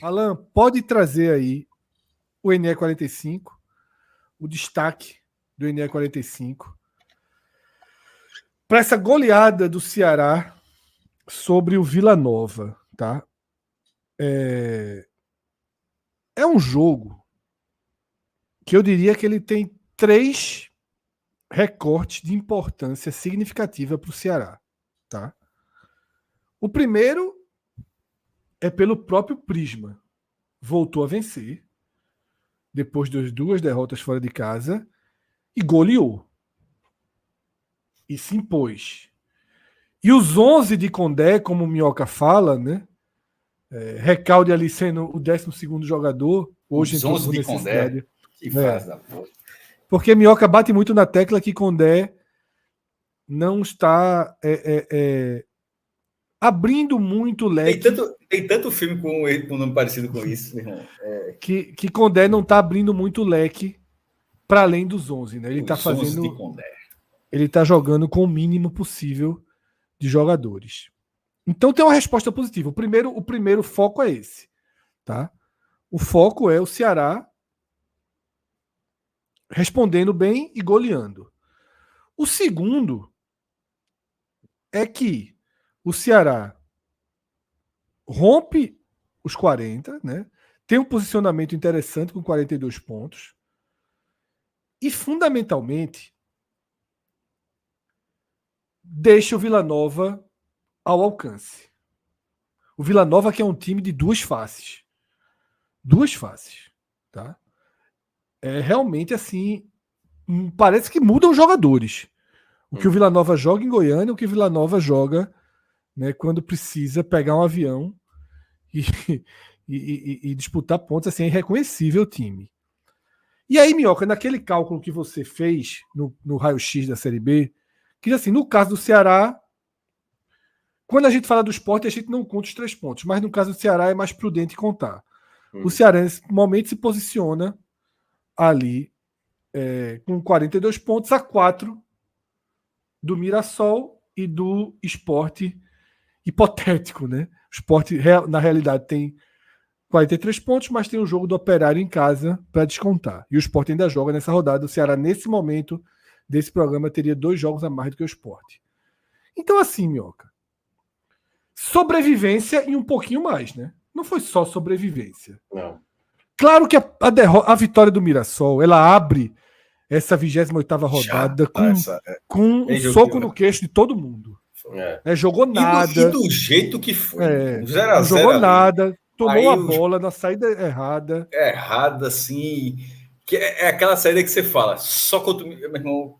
Alan, pode trazer aí o NE45, o destaque do NE45, para essa goleada do Ceará sobre o Vila Nova, tá? É um jogo que eu diria que ele tem 3 recortes de importância significativa para o Ceará, tá? O primeiro é pelo próprio Prisma. Voltou a vencer depois das 2 derrotas fora de casa e goleou. E se impôs. E os 11 de Condé, como o Minhoca fala, né? Recalde ali sendo o 12º jogador, hoje os entrou 11 por de necessidade. Condé, que faz da porra. Porque Minhoca bate muito na tecla que Condé não está abrindo muito o leque. Tem tanto filme com nome parecido com isso, meu irmão. Que Condé não está abrindo muito o leque para além dos 11, né? Ele está Os 11 de fazendo. Condé. Ele está jogando com o mínimo possível de jogadores. Então tem uma resposta positiva. O primeiro foco é esse, tá? O foco é o Ceará respondendo bem e goleando. O segundo é que o Ceará rompe os 40, né? Tem um posicionamento interessante com 42 pontos. E, fundamentalmente, deixa o Vila Nova ao alcance. O Vila Nova que é um time de 2 faces. 2 faces, tá? É realmente assim, parece que mudam os jogadores. O que o Vila Nova joga em Goiânia, o que o Vila Nova joga, né, quando precisa pegar um avião e disputar pontos, assim, é irreconhecível o time. E aí, Minhoca, naquele cálculo que você fez no raio-x da Série B, que assim, no caso do Ceará, quando a gente fala do Sport, a gente não conta os 3 pontos, mas no caso do Ceará é mais prudente contar. O Ceará, nesse momento, se posiciona ali com 42 pontos a 4 do Mirassol e do Sport hipotético, né? O Sport, na realidade, tem 43 pontos, mas tem o jogo do Operário em casa para descontar. E o Sport ainda joga nessa rodada. O Ceará, nesse momento desse programa, teria 2 jogos a mais do que o Sport. Então, assim, Minhoca, sobrevivência e um pouquinho mais, né? Não foi só sobrevivência. Não. Claro que a vitória do Mirassol, ela abre essa 28ª rodada com um soco no queixo de todo mundo. Jogou nada. E do jeito que foi. Não jogou nada. Tomou a bola na saída errada. Errada, assim. Que é aquela saída que você fala, só contra o meu irmão.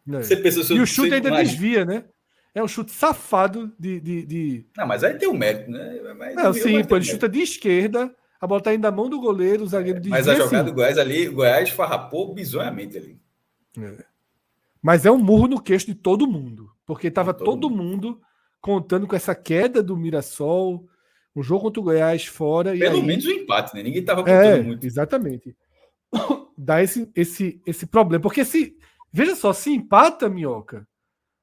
Você pensa, e o chute ainda desvia, né? É um chute safado de... Não, mas aí tem um mérito, né? Não, sim, pô, ele chuta de esquerda, a bola tá indo na mão do goleiro, o zagueiro desvia. Mas a jogada do Goiás ali, o Goiás farrapou bizonhamente ali. Mas é um murro no queixo de todo mundo. Porque tava todo mundo contando com essa queda do Mirassol, um jogo contra o Goiás fora. Pelo menos o empate, né? Ninguém tava contando muito. Exatamente. Dá esse problema. Porque veja só, se empata, Minhoca,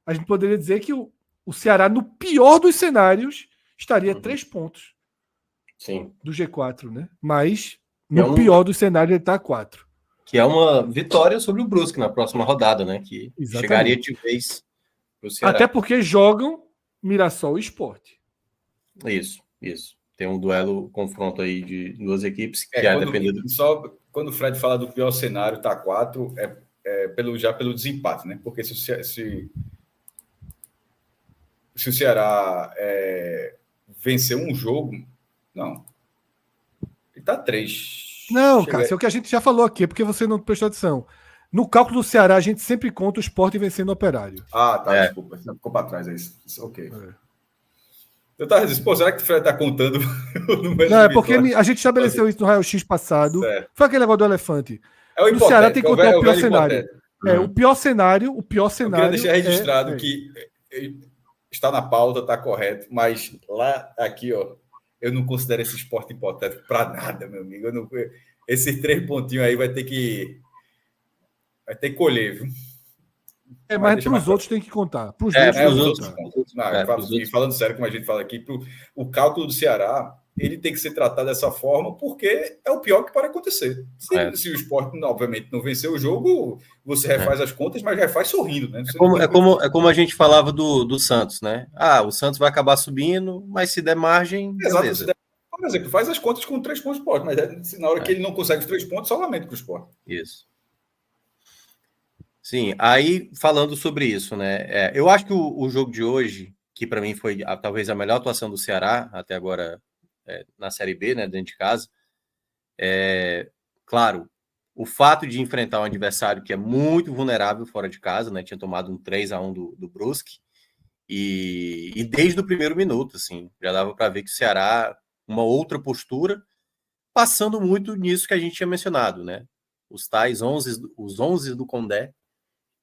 a gente poderia dizer que o Ceará, no pior dos cenários, estaria 3 pontos. Sim. Do G4, né? Mas, no pior dos cenários, ele está a 4. Que é uma vitória sobre o Brusque na próxima rodada, né? Que chegaria de vez pro Ceará. Até porque jogam Mirassol e Sport. Isso. Tem um duelo, confronto aí de 2 equipes que Só quando o Fred fala do pior cenário, tá 4, já pelo desempate, né? Porque se o Ceará vencer um jogo, não. Ele tá 3. Não, Cássio, é o que a gente já falou aqui, porque você não prestou atenção. No cálculo do Ceará, a gente sempre conta o Sport vencendo o Operário. Ah, tá, desculpa. Ficou para trás, é isso. Ok. Eu tava dizendo, pô, será que o Fred tá contando o número? Não, é porque a gente estabeleceu isso no raio-x passado. Certo. Foi aquele negócio do elefante. O Ceará tem que contar o pior cenário. O pior cenário. Eu queria deixar registrado que está na pauta, tá correto, mas aqui, ó, eu não considero esse esporte hipotético para nada, meu amigo. Esses 3 pontinhos aí vai ter que colher, viu? Mas para os outros tem que contar. Para os outros. Falando sério, como a gente fala aqui, o cálculo do Ceará ele tem que ser tratado dessa forma, porque é o pior que pode acontecer. Se o Sport, obviamente, não vencer o jogo, você refaz as contas, mas refaz sorrindo, né? É como a gente falava do Santos, né? O Santos vai acabar subindo, mas se der margem, beleza. Exato, por exemplo, faz as contas com 3 pontos do Sport, mas na hora que ele não consegue os 3 pontos, só lamento com o Sport. Isso. Sim, aí falando sobre isso, né? Eu acho que o jogo de hoje, que para mim foi talvez a melhor atuação do Ceará até agora na Série B, né, dentro de casa, claro, o fato de enfrentar um adversário que é muito vulnerável fora de casa, né, tinha tomado um 3-1 do Brusque, e desde o primeiro minuto, assim, já dava para ver que o Ceará, uma outra postura, passando muito nisso que a gente tinha mencionado, né, os 11 do Condé,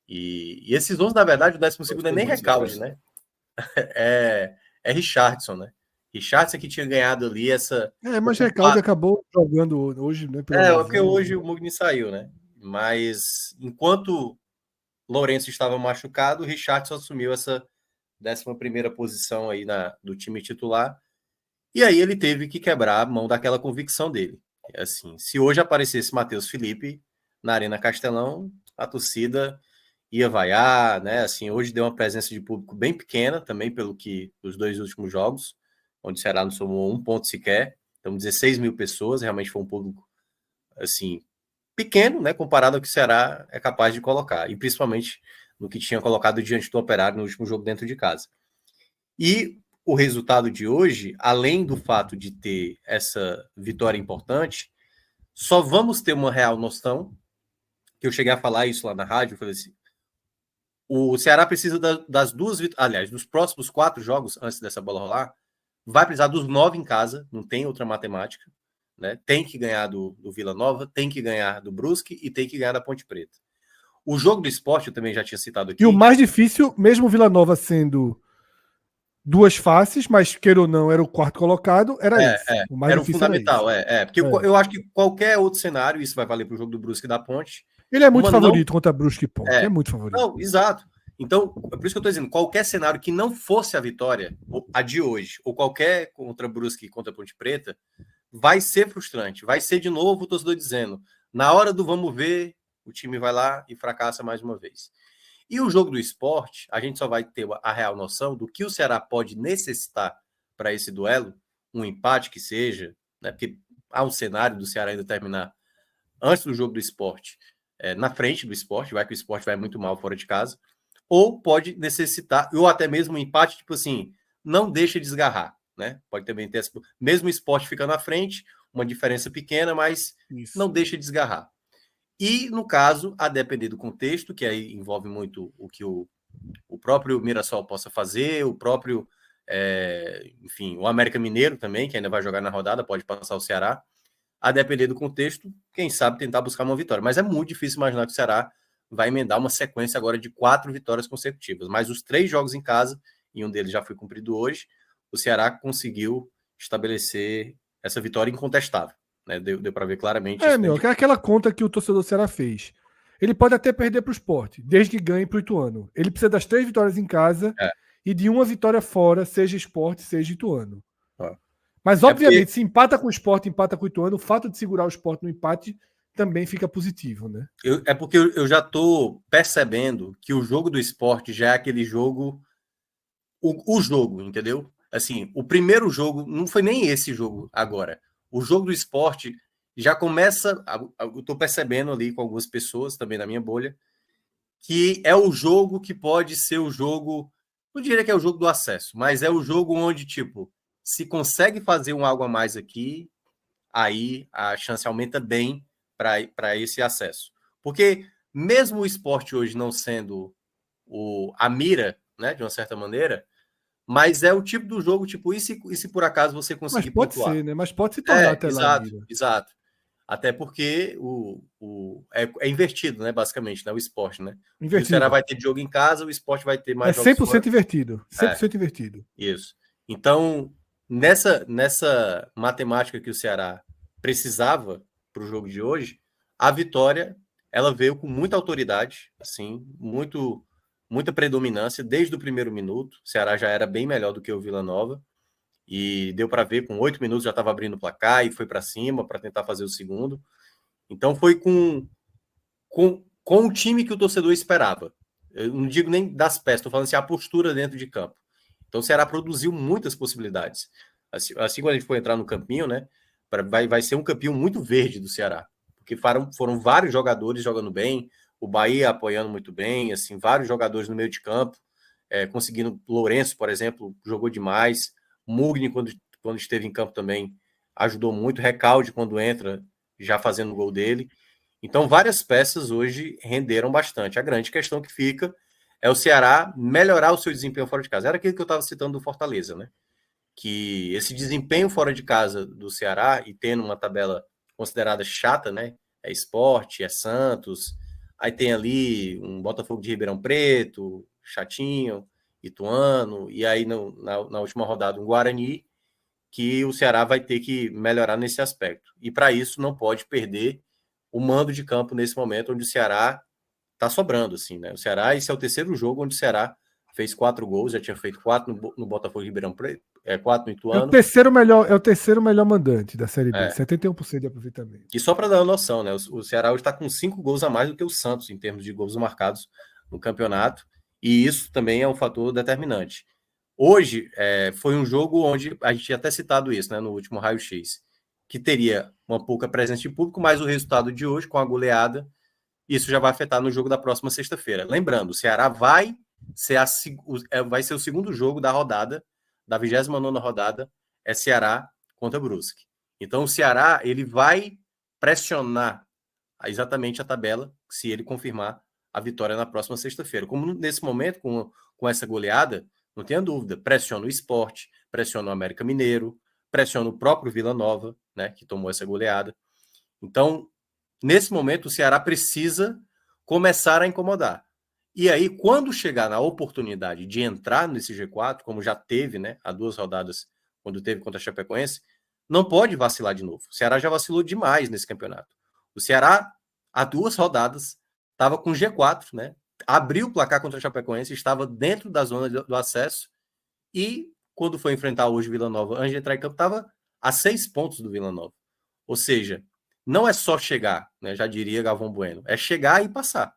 e esses 11, na verdade, o 12º não é nem Recalde, né, é Richardson, né, Richardson que tinha ganhado ali essa... mas Recalde acabou jogando hoje, né? Porque hoje o Mugni saiu, né? Mas enquanto Lourenço estava machucado, o Richardson assumiu essa 11ª posição aí do time titular. E aí ele teve que quebrar a mão daquela convicção dele. Assim, se hoje aparecesse Matheus Felipe na Arena Castelão, a torcida ia vaiar, né? Assim, hoje deu uma presença de público bem pequena, também pelo que os 2 últimos jogos, onde o Ceará não somou 1 ponto sequer. Então, 16 mil pessoas, realmente foi um público, assim, pequeno, né, comparado ao que o Ceará é capaz de colocar, e principalmente no que tinha colocado diante do Operário no último jogo dentro de casa. E o resultado de hoje, além do fato de ter essa vitória importante, só vamos ter uma real noção, que eu cheguei a falar isso lá na rádio, eu falei assim, o Ceará precisa das 2 vitórias, aliás, dos próximos 4 jogos antes dessa bola rolar, vai precisar dos 9 em casa, não tem outra matemática, né? Tem que ganhar do Vila Nova, tem que ganhar do Brusque e tem que ganhar da Ponte Preta. O jogo do Sport, eu também já tinha citado aqui. E o mais difícil, mesmo o Vila Nova sendo 2 faces, mas queira ou não, era o 4º colocado, era esse. O mais era difícil o fundamental, porque eu acho que qualquer outro cenário, isso vai valer para o jogo do Brusque e da Ponte. Ele é muito favorito contra Brusque e Ponte, é muito favorito. Não, exato. Então, é por isso que eu estou dizendo, qualquer cenário que não fosse a vitória, a de hoje, ou qualquer contra Brusque e contra Ponte Preta, vai ser frustrante. Vai ser de novo o torcedor dizendo, na hora do vamos ver, o time vai lá e fracassa mais uma vez. E o jogo do Sport, a gente só vai ter a real noção do que o Ceará pode necessitar para esse duelo, um empate que seja, né, porque há um cenário do Ceará ainda terminar antes do jogo do Sport, na frente do Sport, vai que o Sport vai muito mal fora de casa, ou pode necessitar, ou até mesmo um empate, tipo assim, não deixa desgarrar, né? Pode também ter, mesmo o Sport fica na frente, uma diferença pequena, mas não deixa desgarrar. E, no caso, a depender do contexto, que aí envolve muito o que o próprio Mirassol possa fazer, o próprio, enfim, o América Mineiro também, que ainda vai jogar na rodada, pode passar o Ceará. A depender do contexto, quem sabe tentar buscar uma vitória. Mas é muito difícil imaginar que o Ceará vai emendar uma sequência agora de 4 vitórias consecutivas. Mas os 3 jogos em casa, e um deles já foi cumprido hoje, o Ceará conseguiu estabelecer essa vitória incontestável. Né? Deu para ver claramente. Que é aquela conta que o torcedor do Ceará fez. Ele pode até perder para o Sport, desde que ganhe para o Ituano. Ele precisa das 3 vitórias em casa e de uma vitória fora, seja Sport, seja Ituano. Mas, obviamente, se empata com o Sport, empata com o Ituano, o fato de segurar o Sport no empate também fica positivo, né? Porque eu já estou percebendo que o jogo do Sport já é aquele jogo... O jogo, entendeu? Assim, o primeiro jogo, não foi nem esse jogo agora. O jogo do Sport já começa... Eu estou percebendo ali com algumas pessoas também na minha bolha, que é o jogo que pode ser o jogo... Não diria que é o jogo do acesso, mas é o jogo onde, tipo, se consegue fazer um algo a mais aqui, aí a chance aumenta bem para esse acesso. Porque mesmo o Sport hoje não sendo a mira, né, de uma certa maneira, mas é o tipo do jogo, tipo, e se por acaso você conseguir pontuar? Mas pode ser, né? Mas pode se tornar até lá. Exato. Até porque é invertido, né, basicamente, né, o Sport, né? O Ceará vai ter jogo em casa, o Sport vai ter mais jogos fora. 100% invertido. 100% invertido. Isso. Então, nessa matemática que o Ceará precisava para o jogo de hoje, a vitória ela veio com muita autoridade, assim, muita predominância desde o primeiro minuto. O Ceará já era bem melhor do que o Vila Nova E deu para ver, com 8 minutos já estava abrindo o placar e foi para cima para tentar fazer o segundo. Então foi com o time que o torcedor esperava. Eu não digo nem das peças, estou falando assim, a postura dentro de campo. Então o Ceará produziu muitas possibilidades. Assim quando a gente for entrar no campinho, né, vai ser um campinho muito verde do Ceará, porque foram vários jogadores jogando bem, o Bahia apoiando muito bem, assim, vários jogadores no meio de campo, conseguindo. Lourenço, por exemplo, jogou demais. Mugni, quando esteve em campo também, ajudou muito. Recalde, quando entra, já fazendo o gol dele. Então, várias peças hoje renderam bastante. A grande questão que fica é o Ceará melhorar o seu desempenho fora de casa. Era aquilo que eu estava citando do Fortaleza, né? Que esse desempenho fora de casa do Ceará, e tendo uma tabela considerada chata, né? É Sport, é Santos, aí tem ali um Botafogo de Ribeirão Preto, chatinho, Ituano, e aí na última rodada um Guarani, que o Ceará vai ter que melhorar nesse aspecto. E para isso não pode perder o mando de campo nesse momento, onde o Ceará está sobrando, assim, né? O Ceará, esse é o terceiro jogo onde o Ceará fez 4 gols, já tinha feito 4 no Botafogo de Ribeirão Preto, 4 no Ituano. É o terceiro melhor mandante da Série B, 71% de aproveitamento. E só para dar uma noção, né? O Ceará hoje está com 5 gols a mais do que o Santos, em termos de gols marcados no campeonato, e isso também é um fator determinante. Hoje foi um jogo onde a gente tinha até citado isso, né, no último raio-x, que teria uma pouca presença de público, mas o resultado de hoje, com a goleada, isso já vai afetar no jogo da próxima sexta-feira. Lembrando, o Ceará vai ser o segundo jogo da rodada, da 29ª rodada, é Ceará contra Brusque. Então o Ceará ele vai pressionar exatamente a tabela, se ele confirmar a vitória na próxima sexta-feira. Como nesse momento, com essa goleada, não tenha dúvida, pressiona o Sport, pressiona o América Mineiro, pressiona o próprio Vila Nova, né, que tomou essa goleada. Então, nesse momento, o Ceará precisa começar a incomodar. E aí, quando chegar na oportunidade de entrar nesse G4, como já teve, né, há 2 rodadas, quando teve contra a Chapecoense, não pode vacilar de novo. O Ceará já vacilou demais nesse campeonato. O Ceará, há 2 rodadas, estava com G4, né? Abriu o placar contra a Chapecoense, estava dentro da zona do acesso, e quando foi enfrentar hoje o Vila Nova, antes de entrar em campo, estava a 6 pontos do Vila Nova. Ou seja, não é só chegar, né? Já diria Galvão Bueno, é chegar e passar.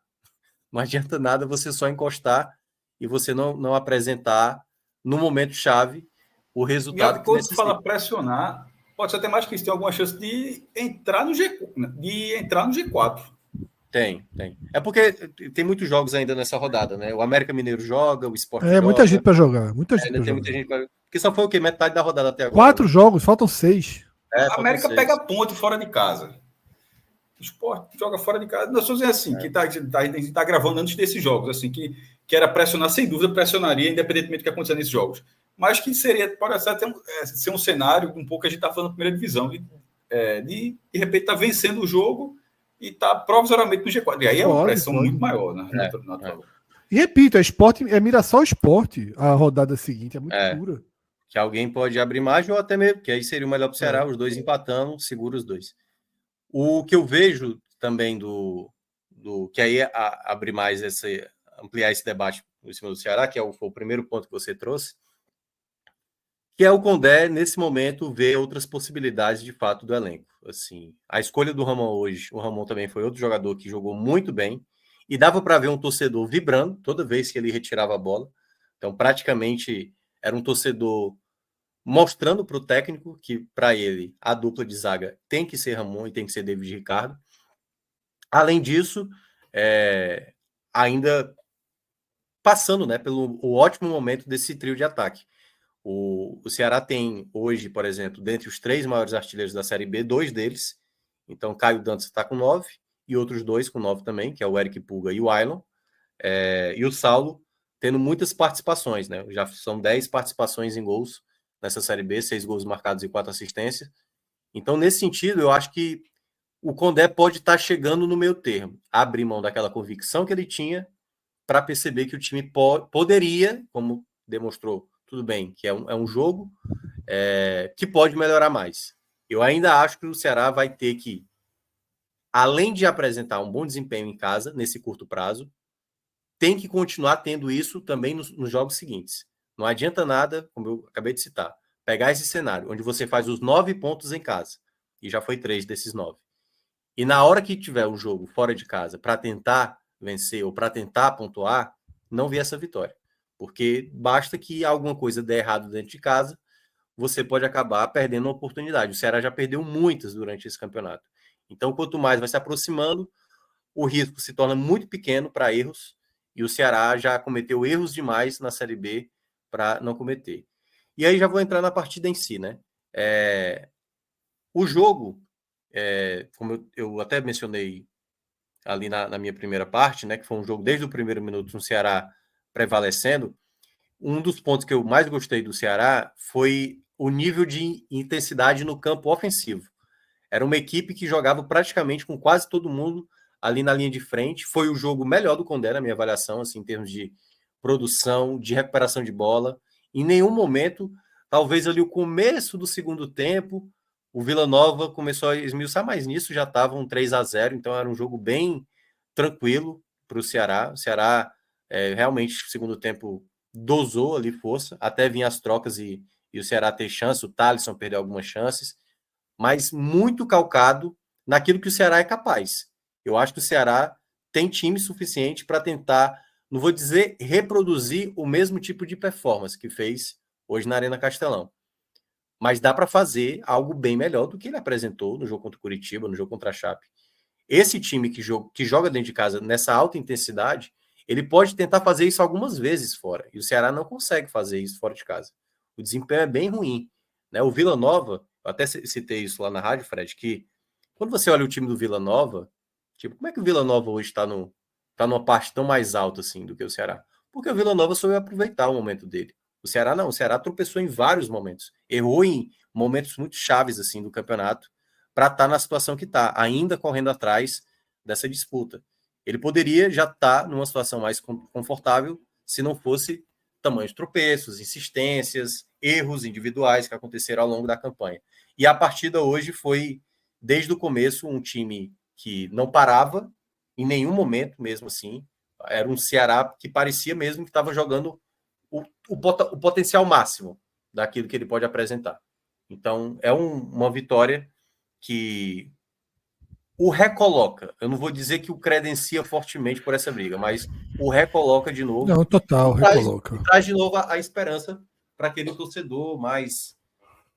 Não adianta nada você só encostar e você não apresentar no momento chave o resultado que necessita. Quando fala pressionar, pode ser até mais que isso, tem alguma chance de entrar no G4. Tem. É porque tem muitos jogos ainda nessa rodada, né? O América Mineiro joga, o Sport joga. Muita gente para jogar. Muita gente porque só foi o quê? Metade da rodada até agora. 4 jogos, faltam 6. A América pega ponto fora de casa. O Sport joga fora de casa. Nós estamos assim, que a gente tá gravando antes desses jogos, assim, que era pressionar, sem dúvida, pressionaria, independentemente do que acontecer nesses jogos. Mas que pode ser um cenário, um pouco que a gente está falando na primeira divisão, de repente tá vencendo o jogo e tá provisoriamente no G4. E aí é uma pressão muito maior, né? E repito, é Mirassol Sport, a rodada seguinte, é muito dura. Que alguém pode abrir margem ou até mesmo, que aí seria o melhor para o Ceará, os dois empatando, segura os dois. O que eu vejo também do que aí abre mais ampliar esse debate em cima do Ceará, que foi o primeiro ponto que você trouxe, que é o Condé, nesse momento, ver outras possibilidades de fato do elenco. Assim, a escolha do Ramon hoje, o Ramon também foi outro jogador que jogou muito bem, e dava para ver um torcedor vibrando toda vez que ele retirava a bola. Então, praticamente, era um torcedor mostrando para o técnico que, para ele, a dupla de zaga tem que ser Ramon e tem que ser David Ricardo. Além disso, ainda passando, né, pelo ótimo momento desse trio de ataque. O Ceará tem hoje, por exemplo, dentre os 3 maiores artilheiros da Série B, 2 deles. Então, Caio Dantas está com 9 e outros 2 com 9 também, que é o Eric Pulga e o Ailon. E o Saulo tendo muitas participações, né? Já são 10 participações em gols nessa Série B, 6 gols marcados e 4 assistências. Então, nesse sentido, eu acho que o Condé pode estar chegando no meio termo, abrir mão daquela convicção que ele tinha para perceber que o time poderia, como demonstrou, tudo bem, que é um jogo que pode melhorar mais. Eu ainda acho que o Ceará vai ter que, além de apresentar um bom desempenho em casa, nesse curto prazo, tem que continuar tendo isso também nos jogos seguintes. Não adianta nada, como eu acabei de citar, pegar esse cenário, onde você faz os 9 pontos em casa, e já foi 3 desses 9, e na hora que tiver um jogo fora de casa para tentar vencer ou para tentar pontuar, não vê essa vitória. Porque basta que alguma coisa dê errado dentro de casa, você pode acabar perdendo uma oportunidade. O Ceará já perdeu muitas durante esse campeonato. Então, quanto mais vai se aproximando, o risco se torna muito pequeno para erros, e o Ceará já cometeu erros demais na Série B para não cometer. E aí já vou entrar na partida em si, né? O jogo, como eu até mencionei ali na minha primeira parte, né, que foi um jogo desde o primeiro minuto no Ceará prevalecendo, um dos pontos que eu mais gostei do Ceará foi o nível de intensidade no campo ofensivo. Era uma equipe que jogava praticamente com quase todo mundo ali na linha de frente. Foi o jogo melhor do Condé, na minha avaliação, assim, em termos de produção, de recuperação de bola. Em nenhum momento, talvez ali o começo do segundo tempo, o Vila Nova começou a esmiuçar mais nisso, já estava um 3-0, então era um jogo bem tranquilo para o Ceará. O Ceará realmente, no segundo tempo, dosou ali força, até vinha as trocas e o Ceará ter chance, o Thalisson perdeu algumas chances, mas muito calcado naquilo que o Ceará é capaz. Eu acho que o Ceará tem time suficiente para tentar, não vou dizer reproduzir o mesmo tipo de performance que fez hoje na Arena Castelão, mas dá para fazer algo bem melhor do que ele apresentou no jogo contra o Curitiba, no jogo contra a Chape. Esse time que joga dentro de casa nessa alta intensidade, ele pode tentar fazer isso algumas vezes fora, e o Ceará não consegue fazer isso fora de casa. O desempenho é bem ruim, né? O Vila Nova, eu até citei isso lá na rádio, Fred, que quando você olha o time do Vila Nova, tipo, como é que o Vila Nova hoje está numa parte tão mais alta assim do que o Ceará? Porque o Vila Nova soube aproveitar o momento dele. O Ceará não, o Ceará tropeçou em vários momentos, errou em momentos muito chaves assim do campeonato para estar na situação que está, ainda correndo atrás dessa disputa. Ele poderia já estar numa situação mais confortável se não fosse tamanhos de tropeços, insistências, erros individuais que aconteceram ao longo da campanha. E a partida hoje foi, desde o começo, um time que não parava em nenhum momento, mesmo assim. Era um Ceará que parecia mesmo que estava jogando o potencial máximo daquilo que ele pode apresentar. Então, é uma vitória que o recoloca. Eu não vou dizer que o credencia fortemente por essa briga, mas o recoloca de novo. Não, total, recoloca. E traz de novo a esperança para aquele torcedor mais...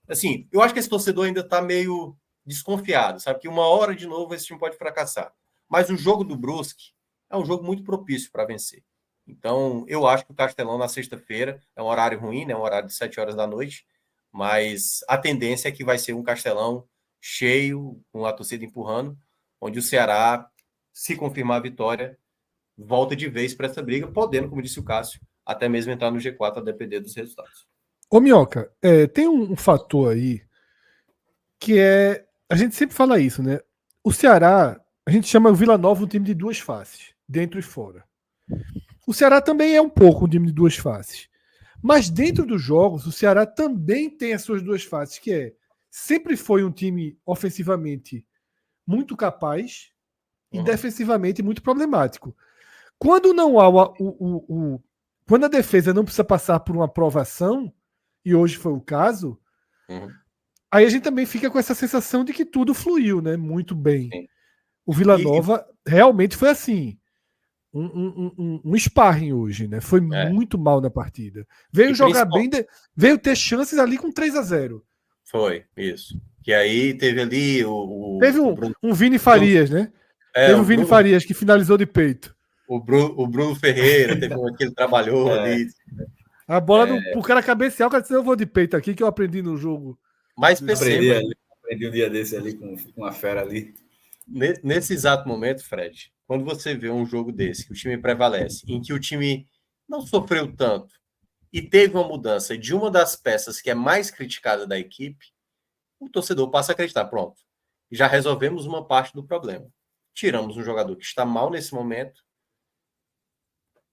Assim, eu acho que esse torcedor ainda está meio desconfiado, sabe? Que uma hora de novo esse time pode fracassar. Mas o jogo do Brusque é um jogo muito propício para vencer. Então, eu acho que o Castelão na sexta-feira é um horário ruim, né? Um horário de 7 horas da noite, mas a tendência é que vai ser um Castelão cheio, com a torcida empurrando, onde o Ceará, se confirmar a vitória, volta de vez para essa briga, podendo, como disse o Cássio, até mesmo entrar no G4 a depender dos resultados. Ô, Minhoca, tem um fator aí que é... A gente sempre fala isso, né? O Ceará, a gente chama o Vila Nova um time de duas faces, dentro e fora. O Ceará também é um pouco um time de duas faces. Mas dentro dos jogos, o Ceará também tem as suas duas faces, que sempre foi um time ofensivamente muito capaz e defensivamente muito problemático. Quando não há quando a defesa não precisa passar por uma aprovação, e hoje foi o caso, aí a gente também fica com essa sensação de que tudo fluiu, né? Muito bem. Sim. O Vila Nova realmente foi assim. Um sparring hoje, né? Foi muito mal na partida. Veio jogar bem, veio ter chances ali com 3-0. Foi, isso. Que aí teve ali teve um Vini Farias, né? Teve o Vini Farias que finalizou de peito. O Bruno Ferreira, teve um que ele trabalhou ali. A bola pro cara cabecear, o cara disse: eu vou de peito aqui, que eu aprendi no jogo. Mas perceba. Aprendi um dia desse ali com uma fera ali. Nesse exato momento, Fred, quando você vê um jogo desse, que o time prevalece, em que o time não sofreu tanto e teve uma mudança de uma das peças que é mais criticada da equipe, o torcedor passa a acreditar, pronto, já resolvemos uma parte do problema. Tiramos um jogador que está mal nesse momento,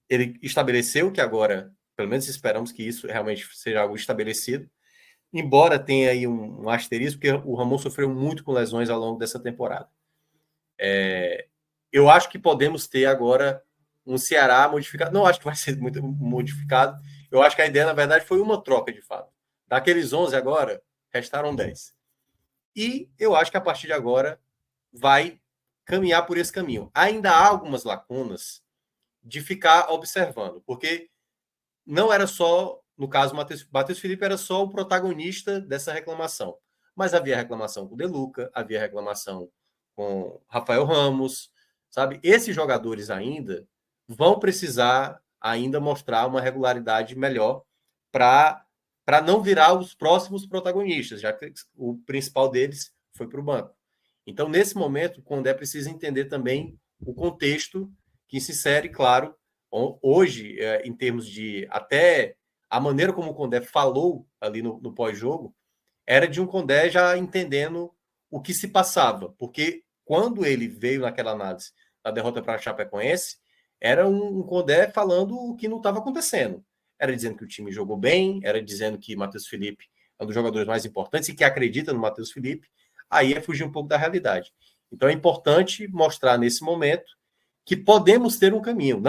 ele estabeleceu que agora, pelo menos esperamos que isso realmente seja algo estabelecido, embora tenha aí um asterisco, porque o Ramon sofreu muito com lesões ao longo dessa temporada. Eu acho que podemos ter agora um Ceará modificado. Não acho que vai ser muito modificado. Eu acho que a ideia, na verdade, foi uma troca, de fato. Daqueles 11 agora, restaram 10. E eu acho que a partir de agora vai caminhar por esse caminho. Ainda há algumas lacunas de ficar observando, porque não era só, no caso, Matheus Felipe era só o protagonista dessa reclamação. Mas havia reclamação com o De Luca, havia reclamação com Rafael Ramos, sabe? Esses jogadores ainda vão precisar ainda mostrar uma regularidade melhor para não virar os próximos protagonistas, já que o principal deles foi para o banco. Então, nesse momento, o Condé precisa entender também o contexto que se insere, claro, hoje, em termos de até a maneira como o Condé falou ali no pós-jogo, era de um Condé já entendendo o que se passava, porque quando ele veio naquela análise da derrota para a Chapecoense, era um Condé falando o que não estava acontecendo. Era dizendo que o time jogou bem, era dizendo que Matheus Felipe é um dos jogadores mais importantes e que acredita no Matheus Felipe, aí é fugir um pouco da realidade. Então é importante mostrar nesse momento que podemos ter um caminho.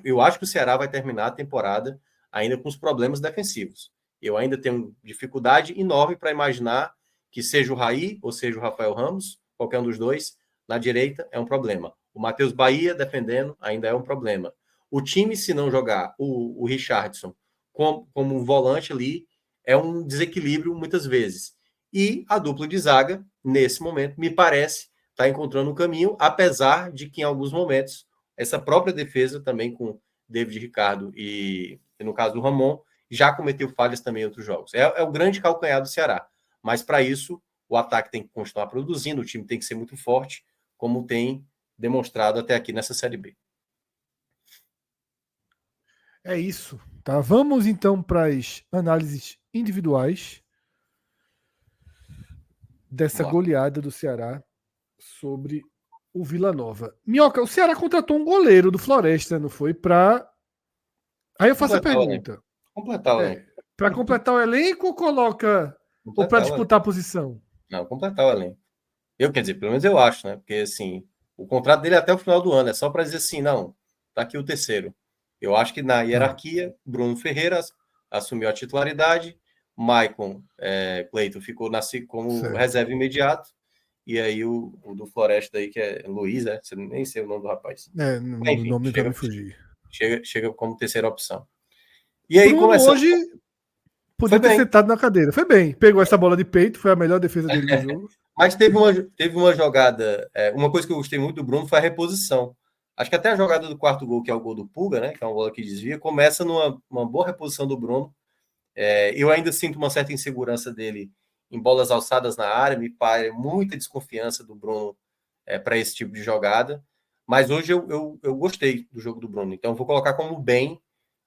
Eu acho que o Ceará vai terminar a temporada ainda com os problemas defensivos. Eu ainda tenho dificuldade enorme para imaginar que seja o Raí ou seja o Rafael Ramos, qualquer um dos dois, na direita é um problema. O Matheus Bahia defendendo ainda é um problema. O time, se não jogar o Richardson como um volante ali, é um desequilíbrio muitas vezes. E a dupla de zaga, nesse momento, me parece estar encontrando um caminho, apesar de que em alguns momentos essa própria defesa também com David Ricardo e no caso do Ramon, já cometeu falhas também em outros jogos. É o grande calcanhar do Ceará. Mas para isso, o ataque tem que continuar produzindo, o time tem que ser muito forte, como tem demonstrado até aqui nessa Série B. É isso. Tá? Vamos então para as análises individuais dessa goleada do Ceará sobre o Vila Nova. Minhoca, o Ceará contratou um goleiro do Floresta, não foi? Aí eu faço a pergunta. Completar o elenco. Para completar o elenco ou coloca. Ou para disputar a posição? Não, completar o elenco. Quer dizer, pelo menos eu acho, né? Porque assim, o contrato dele é até o final do ano, é só para dizer assim, não, tá aqui o terceiro. Eu acho que na hierarquia, Bruno Ferreira assumiu a titularidade, Maicon Cleiton ficou como reserva imediato, e aí o do Floresta aí, que é Luiz, né? Você nem sei o nome do rapaz. Enfim, o nome vai me fugir. Chega como terceira opção. E aí, Bruno hoje podia ter sentado na cadeira. Foi bem. Pegou essa bola de peito, foi a melhor defesa dele no jogo. Mas teve uma jogada... uma coisa que eu gostei muito do Bruno foi a reposição. Acho que até a jogada do quarto gol, que é o gol do Pulga, né? Que é uma bola que desvia, começa numa boa reposição do Bruno. Eu ainda sinto uma certa insegurança dele em bolas alçadas na área, me parece muita desconfiança do Bruno para esse tipo de jogada. Mas hoje eu gostei do jogo do Bruno. Então, eu vou colocar como bem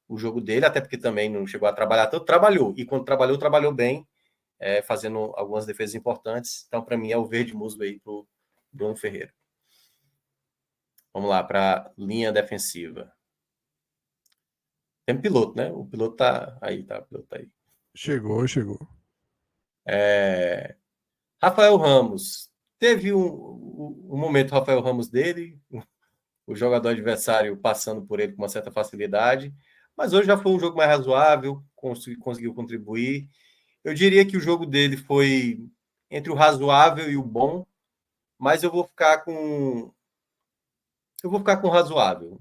o jogo dele, até porque também não chegou a trabalhar tanto, trabalhou. E quando trabalhou bem, fazendo algumas defesas importantes. Então, para mim, é o verde musgo aí para o Bruno Ferreira. Vamos lá, para a linha defensiva. Tem piloto, né? O piloto tá aí, tá? O piloto tá aí. Chegou. Rafael Ramos. Teve um momento, Rafael Ramos dele, o jogador adversário passando por ele com uma certa facilidade, mas hoje já foi um jogo mais razoável, conseguiu contribuir. Eu diria que o jogo dele foi entre o razoável e o bom, mas eu vou ficar com razoável.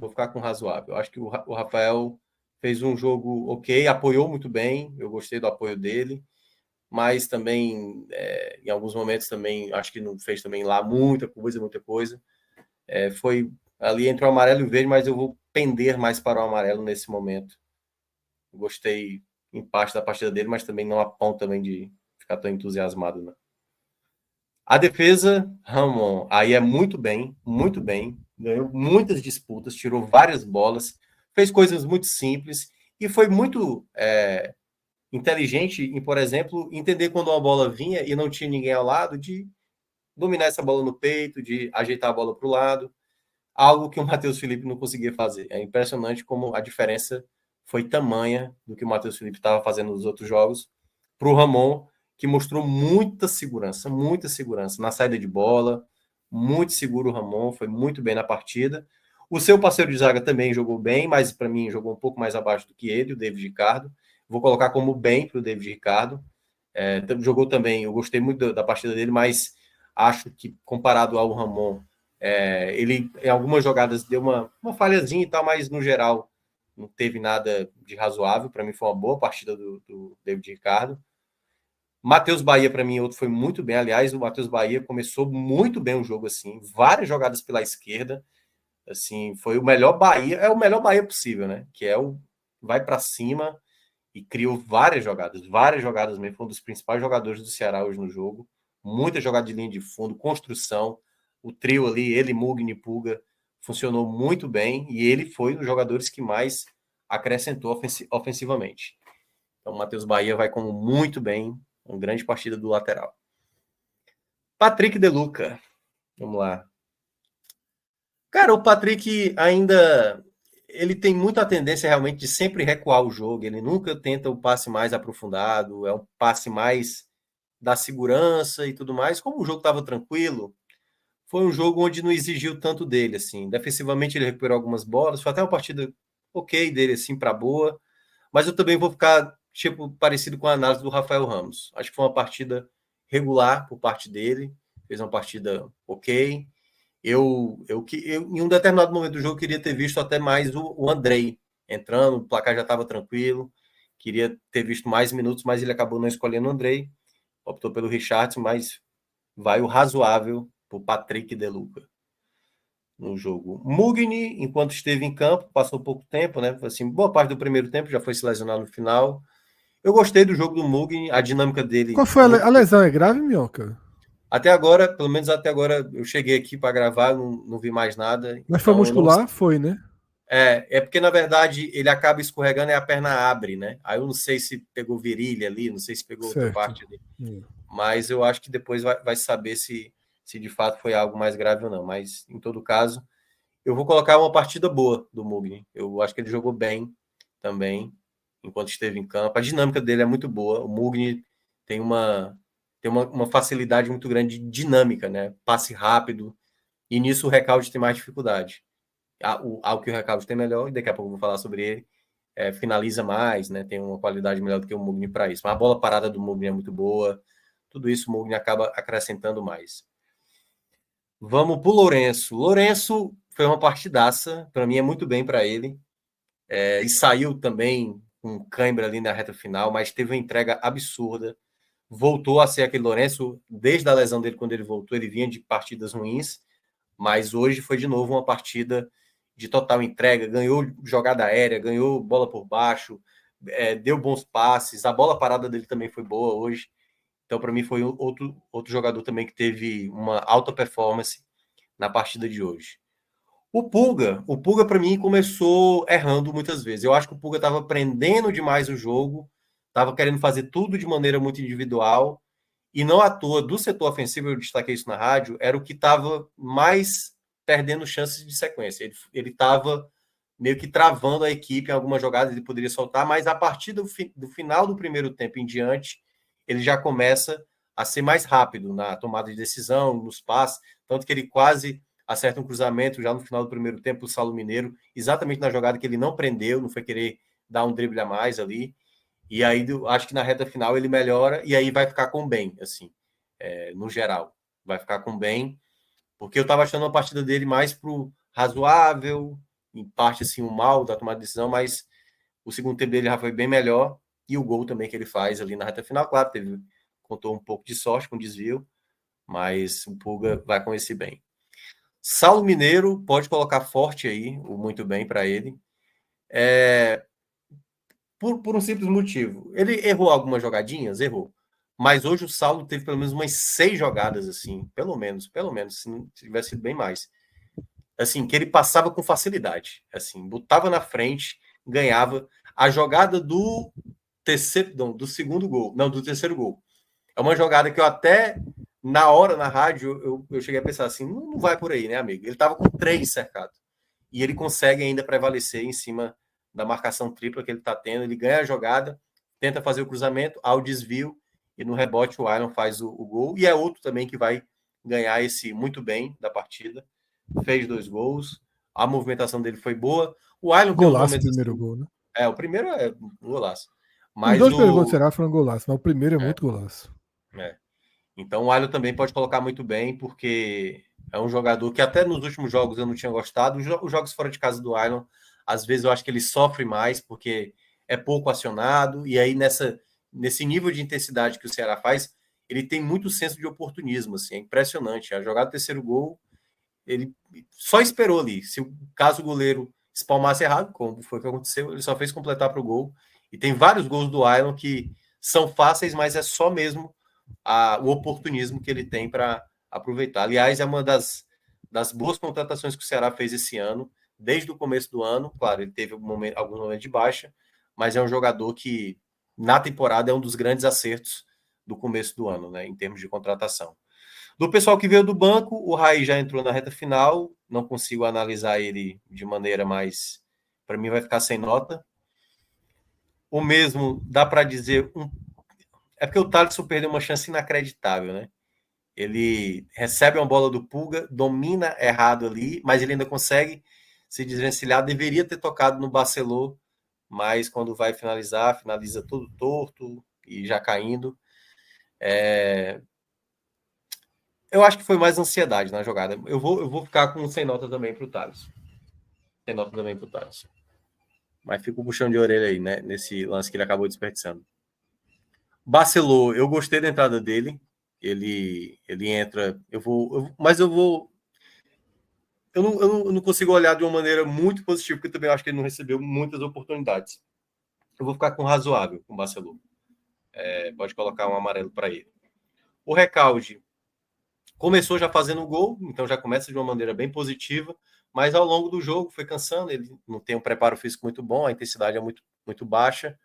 Eu acho que o Rafael fez um jogo ok, apoiou muito bem, eu gostei do apoio dele, mas também, em alguns momentos também, acho que não fez também lá muita coisa. Foi ali entre o amarelo e o verde, mas eu vou pender mais para o amarelo nesse momento. Gostei em parte da partida dele, mas também não a ponto também de ficar tão entusiasmado, né? A defesa, Ramon, aí é muito bem, ganhou muitas disputas, tirou várias bolas, fez coisas muito simples e foi muito inteligente em, por exemplo, entender quando uma bola vinha e não tinha ninguém ao lado, de dominar essa bola no peito, de ajeitar a bola para o lado, algo que o Matheus Felipe não conseguia fazer. É impressionante como a diferença foi tamanha do que o Matheus Felipe estava fazendo nos outros jogos para o Ramon, que mostrou muita segurança na saída de bola, muito seguro o Ramon, foi muito bem na partida. O seu parceiro de zaga também jogou bem, mas para mim jogou um pouco mais abaixo do que ele, o David Ricardo. Vou colocar como bem para o David Ricardo. Jogou também, eu gostei muito da partida dele, mas acho que comparado ao Ramon, ele em algumas jogadas deu uma falhazinha e tal, mas no geral não teve nada de razoável. Para mim foi uma boa partida do David Ricardo. Matheus Bahia, para mim, outro foi muito bem. Aliás, o Matheus Bahia começou muito bem o jogo, assim, várias jogadas pela esquerda. Assim, foi o melhor Bahia, é o melhor Bahia possível, né? Que é vai para cima e criou várias jogadas mesmo. Foi um dos principais jogadores do Ceará hoje no jogo. Muita jogada de linha de fundo, construção. O trio ali, ele, Mugni e Pulga, funcionou muito bem e ele foi um dos jogadores que mais acrescentou ofensivamente. Então, o Matheus Bahia vai como muito bem, uma grande partida do lateral. Patrick De Luca, vamos lá. Cara, o Patrick ainda ele tem muita tendência realmente de sempre recuar o jogo, ele nunca tenta o passe mais aprofundado, é um passe mais da segurança e tudo mais. Como o jogo estava tranquilo, foi um jogo onde não exigiu tanto dele, assim. Defensivamente ele recuperou algumas bolas, foi até uma partida ok dele, assim, para boa, mas eu também vou ficar, tipo, parecido com a análise do Rafael Ramos. Acho que foi uma partida regular por parte dele, fez uma partida ok. Eu, em um determinado momento do jogo, queria ter visto até mais o Andrei entrando, o placar já estava tranquilo, queria ter visto mais minutos, mas ele acabou não escolhendo o Andrei, optou pelo Richardson, mas vai o razoável para o Patrick De Luca no jogo. Mugni, enquanto esteve em campo, passou pouco tempo, né? Assim, boa parte do primeiro tempo, já foi se lesionar no final. Eu gostei do jogo do Mugni, a dinâmica dele. Qual foi a lesão? É grave, Minhoca? Até agora, pelo menos até agora, eu cheguei aqui para gravar, não vi mais nada. Mas foi muscular? Foi, né? É porque, na verdade, ele acaba escorregando e a perna abre, né? Aí eu não sei se pegou virilha ali, não sei se pegou outra parte ali. Mas eu acho que depois vai saber se de fato foi algo mais grave ou não. Mas, em todo caso, eu vou colocar uma partida boa do Mugni. Eu acho que ele jogou bem também, enquanto esteve em campo. A dinâmica dele é muito boa. O Mugni tem uma facilidade muito grande de dinâmica, né? Passe rápido. E nisso o Recalde tem mais dificuldade. Algo que o Recalde tem melhor, e daqui a pouco eu vou falar sobre ele, finaliza mais, né? Tem uma qualidade melhor do que o Mugni para isso. Mas a bola parada do Mugni é muito boa. Tudo isso o Mugni acaba acrescentando mais. Vamos para o Lourenço. Lourenço foi uma partidaça, para mim é muito bem para ele. E saiu também com cãibra ali na reta final, mas teve uma entrega absurda. Voltou a ser aquele Lourenço, desde a lesão dele, quando ele voltou, ele vinha de partidas ruins, mas hoje foi de novo uma partida de total entrega, ganhou jogada aérea, ganhou bola por baixo, deu bons passes, a bola parada dele também foi boa hoje. Então, para mim, foi outro jogador também que teve uma alta performance na partida de hoje. O Pulga para mim, começou errando muitas vezes. Eu acho que o Pulga estava prendendo demais o jogo, estava querendo fazer tudo de maneira muito individual, e não à toa, do setor ofensivo, eu destaquei isso na rádio, era o que estava mais perdendo chances de sequência. Ele estava meio que travando a equipe em algumas jogadas, ele poderia soltar, mas a partir do final do primeiro tempo em diante, ele já começa a ser mais rápido na tomada de decisão, nos passes, tanto que ele quase acerta um cruzamento já no final do primeiro tempo, o Saulo Mineiro, exatamente na jogada que ele não prendeu, não foi querer dar um drible a mais ali. E aí, acho que na reta final ele melhora e aí vai ficar com bem, assim, no geral. Vai ficar com bem, porque eu estava achando uma partida dele mais pro razoável, em parte, assim, o mal da tomada de decisão, mas o segundo tempo dele já foi bem melhor e o gol também que ele faz ali na reta final, claro, contou um pouco de sorte com desvio, mas o Pulga vai com esse bem. Saulo Mineiro pode colocar forte aí, o muito bem para ele. Por um simples motivo. Ele errou algumas jogadinhas? Errou. Mas hoje o Saulo teve pelo menos umas 6 jogadas, assim, pelo menos, se não tivesse sido bem mais. Assim, que ele passava com facilidade. Assim, botava na frente, ganhava. A jogada do segundo gol, não, do terceiro gol. É uma jogada que eu até, na hora, na rádio, eu cheguei a pensar assim, não vai por aí, né, amigo? Ele estava com 3 cercados. E ele consegue ainda prevalecer em cima da marcação tripla que ele está tendo. Ele ganha a jogada, tenta fazer o cruzamento, ao desvio, e no rebote o Alan faz o gol. E é outro também que vai ganhar esse muito bem da partida. Fez 2 gols, a movimentação dele foi boa. O Alan golaço, tem primeiro gol, né? O primeiro é um golaço. Os dois primeiros gols do Ceará foram golaço, mas o primeiro é muito golaço. Então o Alho também pode colocar muito bem, porque é um jogador que até nos últimos jogos eu não tinha gostado. Os jogos fora de casa do Alho, às vezes eu acho que ele sofre mais, porque é pouco acionado, e aí nesse nível de intensidade que o Ceará faz, ele tem muito senso de oportunismo, assim, é impressionante. A jogada do terceiro gol, ele só esperou ali. Se caso o goleiro espalmasse errado, como foi que aconteceu, ele só fez completar para o gol. E tem vários gols do Island que são fáceis, mas é só mesmo o oportunismo que ele tem para aproveitar. Aliás, é uma das boas contratações que o Ceará fez esse ano, desde o começo do ano. Claro, ele teve alguns momentos de baixa, mas é um jogador que, na temporada, é um dos grandes acertos do começo do ano, né, em termos de contratação. Do pessoal que veio do banco, o Raí já entrou na reta final, não consigo analisar ele de maneira mais... Para mim vai ficar sem nota. O mesmo, dá para dizer... É porque o Thaleson perdeu uma chance inacreditável, né? Ele recebe uma bola do Pulga, domina errado ali, mas ele ainda consegue se desvencilhar. Deveria ter tocado no Barceló, mas quando vai finalizar, finaliza todo torto e já caindo. Eu acho que foi mais ansiedade na jogada. Eu vou ficar com sem nota também para o Thaleson. Sem nota também para o Thaleson. Mas fica o puxão de orelha aí, né? Nesse lance que ele acabou desperdiçando. Barceló, eu gostei da entrada dele. Ele entra. Mas eu não consigo olhar de uma maneira muito positiva, porque eu também acho que ele não recebeu muitas oportunidades. Eu vou ficar com razoável com o Barceló. Pode colocar um amarelo para ele. O Recalde começou já fazendo gol, então já começa de uma maneira bem positiva, mas ao longo do jogo foi cansando, ele não tem um preparo físico muito bom, a intensidade é muito, muito baixa.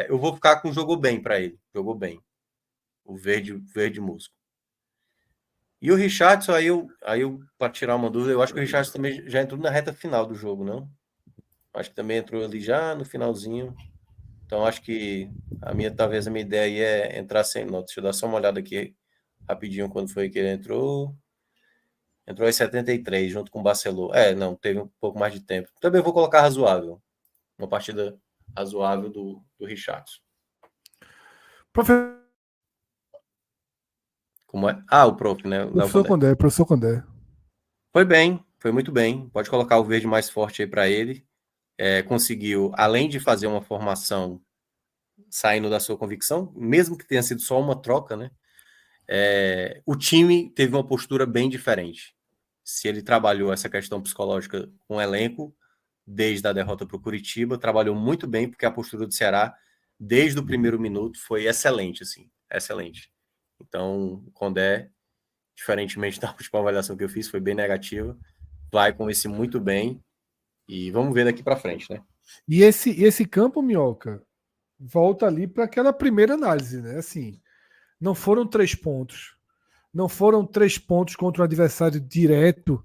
Eu vou ficar com jogou bem para ele, jogou bem. O verde musgo. E o Richardson, aí eu para tirar uma dúvida, eu acho que o Richardson também já entrou na reta final do jogo, não? Acho que também entrou ali já no finalzinho. Então acho que talvez a minha ideia aí é entrar sem nota. Deixa eu dar só uma olhada aqui rapidinho quando foi que ele entrou. Entrou em 73, junto com o Barceló. Não, teve um pouco mais de tempo. Também vou colocar razoável. Uma partida razoável do Richardson. Como é? O prof, né? Professor Condé. Foi bem, foi muito bem. Pode colocar o verde mais forte aí para ele. Conseguiu, além de fazer uma formação saindo da sua convicção, mesmo que tenha sido só uma troca, né? O time teve uma postura bem diferente. Se ele trabalhou essa questão psicológica com o elenco, desde a derrota para o Curitiba, trabalhou muito bem, porque a postura do Ceará, desde o primeiro minuto, foi excelente, assim, excelente. Então, o Condé, diferentemente da última avaliação que eu fiz, foi bem negativa, vai com esse muito bem, e vamos ver daqui para frente, né? E esse campo, Minhoca, volta ali para aquela primeira análise, né? Assim, não foram 3 pontos. Não foram 3 pontos contra um adversário direto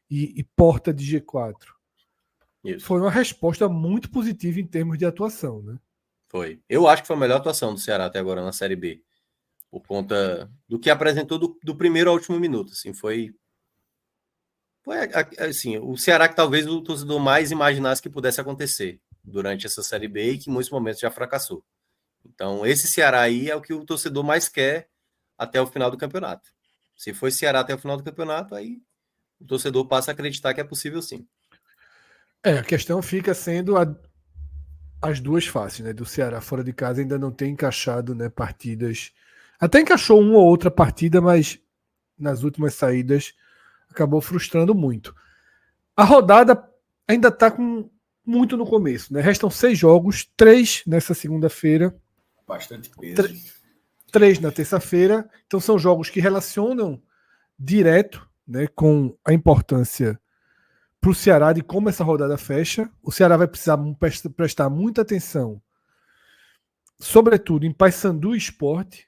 e porta de G4. Isso. Foi uma resposta muito positiva em termos de atuação, né? Foi. Eu acho que foi a melhor atuação do Ceará até agora na Série B. Por conta do que apresentou do primeiro ao último minuto. Assim, foi assim, o Ceará que talvez o torcedor mais imaginasse que pudesse acontecer durante essa Série B e que em muitos momentos já fracassou. Então, esse Ceará aí é o que o torcedor mais quer até o final do campeonato. Se for Ceará até o final do campeonato, aí o torcedor passa a acreditar que é possível sim. A questão fica sendo as duas faces, né? Do Ceará fora de casa ainda não tem encaixado, né, partidas. Até encaixou uma ou outra partida, mas nas últimas saídas acabou frustrando muito. A rodada ainda está muito no começo, né? Restam 6 jogos, 3 nessa segunda-feira. Bastante peso. 3 na terça-feira. Então são jogos que relacionam direto, né, com a importância para o Ceará de como essa rodada fecha. O Ceará vai precisar prestar muita atenção, sobretudo em Paysandu e Sport,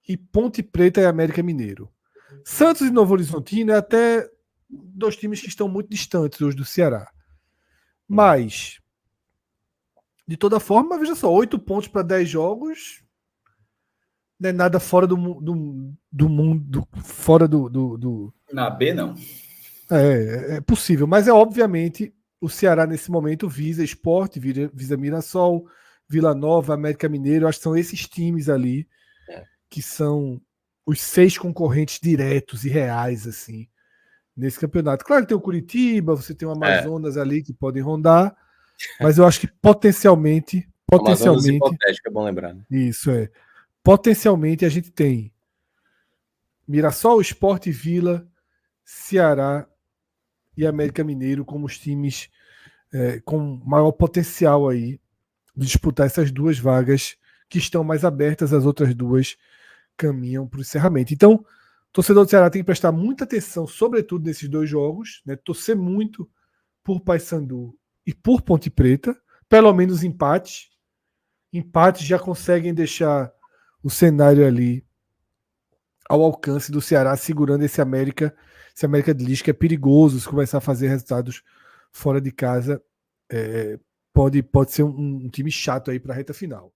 e Ponte Preta e América Mineiro. Santos e Novo Horizontino é até 2 times que estão muito distantes hoje do Ceará. Mas, de toda forma, veja só, 8 pontos para 10 jogos não é nada fora do mundo, fora do... Na B, não. É possível, mas obviamente o Ceará nesse momento visa Sport, visa Mirassol, Vila Nova, América Mineiro, acho que são esses times ali que são os 6 concorrentes diretos e reais, assim, nesse campeonato. Claro que tem o Curitiba, você tem o Amazonas ali que podem rondar, mas eu acho que potencialmente... Amazonas hipotético, é bom lembrar. Né? Isso, potencialmente a gente tem Mirassol, Sport, Vila, Ceará e América Mineiro como os times com maior potencial aí de disputar essas 2 vagas que estão mais abertas, as outras 2 caminham para o encerramento. Então, o torcedor do Ceará tem que prestar muita atenção, sobretudo nesses 2 jogos, né? Torcer muito por Paysandu e por Ponte Preta, pelo menos empates. Empates já conseguem deixar o cenário ali ao alcance do Ceará, segurando esse América de Lisca. É perigoso se começar a fazer resultados fora de casa. Pode ser um time chato aí para a reta final.